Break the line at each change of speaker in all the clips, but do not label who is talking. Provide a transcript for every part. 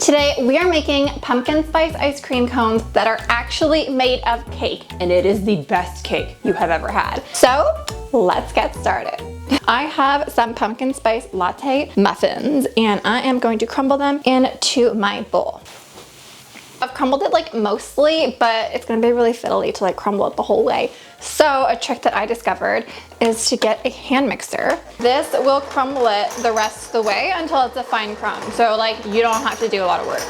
Today we are making pumpkin spice ice cream cones that are actually made of cake, and it is the best cake you have ever had. So let's get started. I have some pumpkin spice latte muffins and I am going to crumble them into my bowl. I've crumbled it like mostly, but it's gonna be really fiddly to like crumble it the whole way. So a trick that I discovered is to get a hand mixer. This will crumble it the rest of the way until it's a fine crumb. So like you don't have to do a lot of work.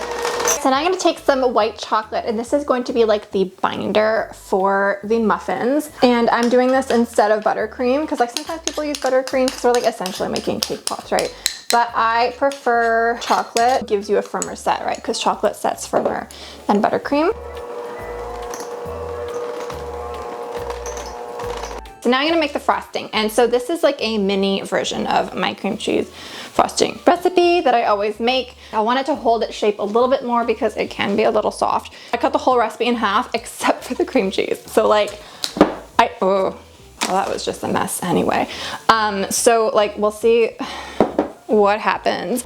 So now I'm gonna take some white chocolate, and this is going to be like the binder for the muffins. And I'm doing this instead of buttercream, because like sometimes people use buttercream because we're like essentially making cake pops, right? But I prefer chocolate. It gives you a firmer set, right? Because chocolate sets firmer than buttercream. So now I'm gonna make the frosting. And so this is like a mini version of my cream cheese frosting recipe that I always make. I wanted to hold its shape a little bit more because it can be a little soft. I cut the whole recipe in half except for the cream cheese. So like, well, that was just a mess anyway. So like, we'll see what happens.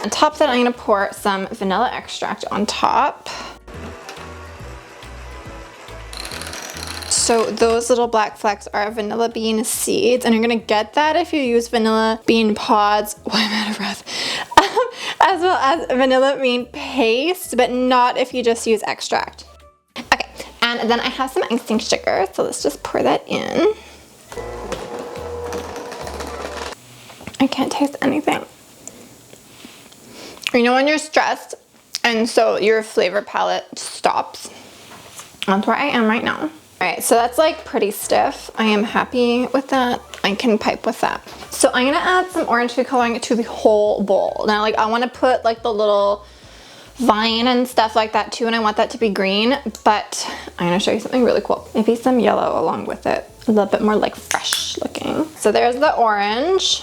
On top of that, I'm gonna pour some vanilla extract on top. So those little black flecks are vanilla bean seeds, and you're gonna get that if you use vanilla bean pods. Oh, I'm out of breath. As well as vanilla bean paste, but not if you just use extract. Okay, and then I have some icing sugar, so let's just pour that in. I can't taste anything. You know when you're stressed and so your flavor palette stops? That's where I am right now. All right, so that's like pretty stiff. I am happy with that. I can pipe with that. So I'm gonna add some orange food coloring to the whole bowl. Now like I wanna put like the little vine and stuff like that too, and I want that to be green, but I'm gonna show you something really cool. Maybe some yellow along with it. A little bit more like fresh looking. So there's the orange.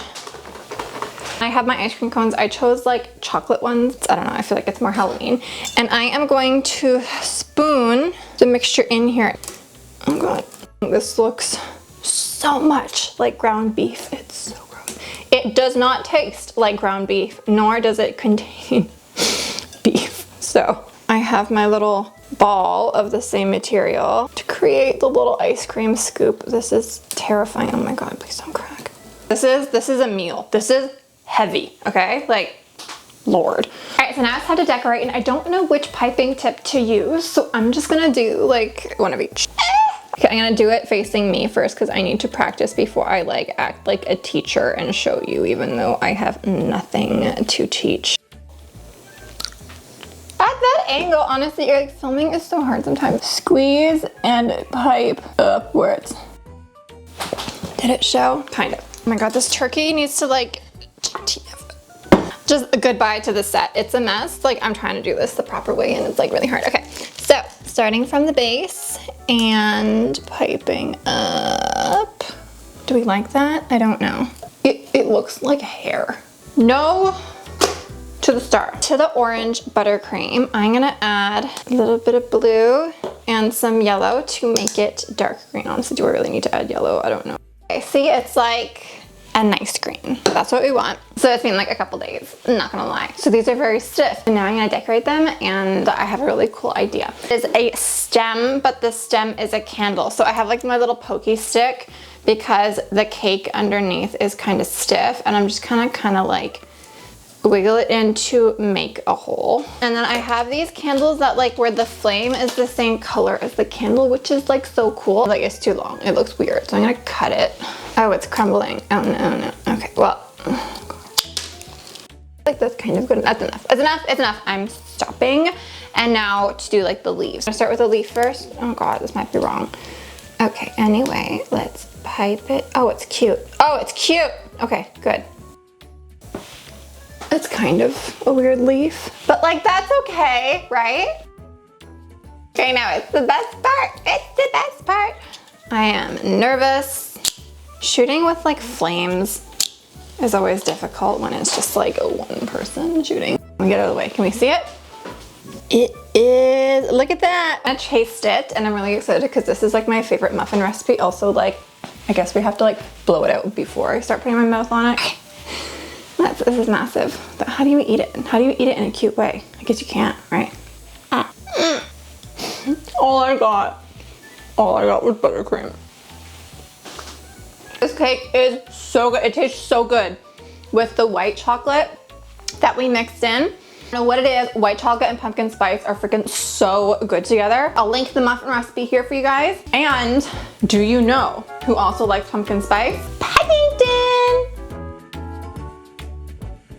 I have my ice cream cones. I chose like chocolate ones. I don't know, I feel like it's more Halloween. And I am going to spoon the mixture in here. Oh god, this looks so much like ground beef. It's so gross. It does not taste like ground beef, nor does it contain beef. So I have my little ball of the same material to create the little ice cream scoop. This is terrifying. Oh my god, please don't crack. This is a meal. This is heavy, okay? Like, Lord. All right, so now it's time to decorate, and I don't know which piping tip to use, so I'm just gonna do like one of each. Okay, I'm gonna do it facing me first because I need to practice before I like act like a teacher and show you, even though I have nothing to teach. At that angle, honestly, like filming is so hard sometimes. Squeeze and pipe upwards. Did it show? Kind of. Oh my god, this turkey needs to like, just a goodbye to the set. It's a mess. Like I'm trying to do this the proper way and it's like really hard. Okay, so starting from the base and piping up. Do we like that? I don't know. It looks like hair. No to the star. To the orange buttercream, I'm gonna add a little bit of blue and some yellow to make it dark green. Honestly, do I really need to add yellow? I don't know. Okay, see, it's like a nice green. That's what we want. So it's been like a couple days, I'm not gonna lie. So these are very stiff. And now I'm gonna decorate them, and I have a really cool idea. It's a stem, but the stem is a candle. So I have like my little pokey stick because the cake underneath is kind of stiff, and I'm just kind of like wiggle it in to make a hole. And then I have these candles that like where the flame is the same color as the candle, which is like so cool. Like it's too long, it looks weird. So I'm gonna cut it. Oh, it's crumbling. Oh no. Okay, well, like that's kind of good. That's enough. It's enough, it's enough. I'm stopping. And now to do like the leaves. I'm gonna start with the leaf first. Oh god, this might be wrong. Okay, anyway, let's pipe it. Oh, it's cute. Oh, it's cute. Okay, good. It's kind of a weird leaf, but like that's okay, right? Okay, now it's the best part. It's the best part. I am nervous. Shooting with like flames is always difficult when it's just like a one person shooting. Let me get out of the way. Can we see it? It is, look at that. I taste it and I'm really excited because this is like my favorite muffin recipe. Also like, I guess we have to like blow it out before I start putting my mouth on it. This is massive. But how do you eat it? How do you eat it in a cute way? I guess you can't, right? All I got was buttercream. This cake is so good. It tastes so good with the white chocolate that we mixed in. I don't know what it is. White chocolate and pumpkin spice are freaking so good together. I'll link the muffin recipe here for you guys. And do you know who also likes pumpkin spice?